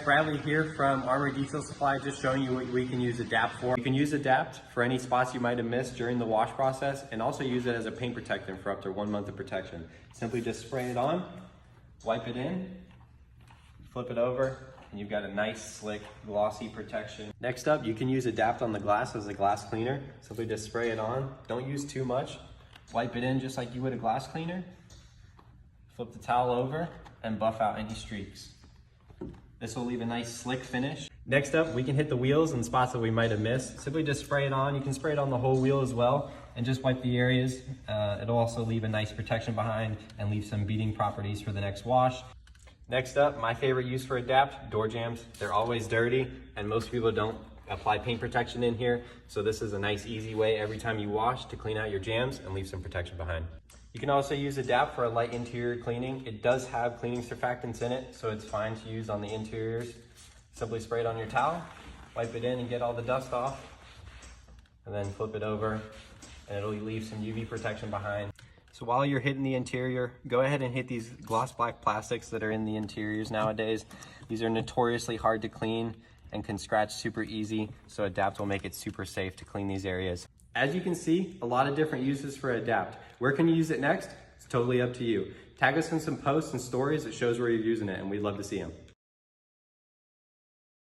Bradley here from Armory Detail Supply, just showing you what we can use Adapt for. You can use Adapt for any spots you might have missed during the wash process, and also use it as a paint protectant for up to 1 month of protection. Simply just spray it on, wipe it in, flip it over, and you've got a nice, slick, glossy protection. Next up, you can use Adapt on the glass as a glass cleaner. Simply just spray it on. Don't use too much. Wipe it in just like you would a glass cleaner. Flip the towel over and buff out any streaks. This will leave a nice slick finish. Next up, we can hit the wheels and spots that we might have missed. Simply just spray it on. You can spray it on the whole wheel as well and just wipe the areas. It'll also leave a nice protection behind and leave some beading properties for the next wash. Next up, my favorite use for Adapt, door jambs. They're always dirty and most people don't apply paint protection in here. So this is a nice, easy way every time you wash to clean out your jams and leave some protection behind. You can also use Adapt for a light interior cleaning. It does have cleaning surfactants in it, so it's fine to use on the interiors. Simply spray it on your towel, wipe it in and get all the dust off, and then flip it over, and it'll leave some UV protection behind. So while you're hitting the interior, go ahead and hit these gloss black plastics that are in the interiors nowadays. These are notoriously hard to clean and can scratch super easy, so Adapt will make it super safe to clean these areas. As you can see, a lot of different uses for Adapt. Where can you use it next? It's totally up to you. Tag us in some posts and stories that shows where you're using it, and we'd love to see them.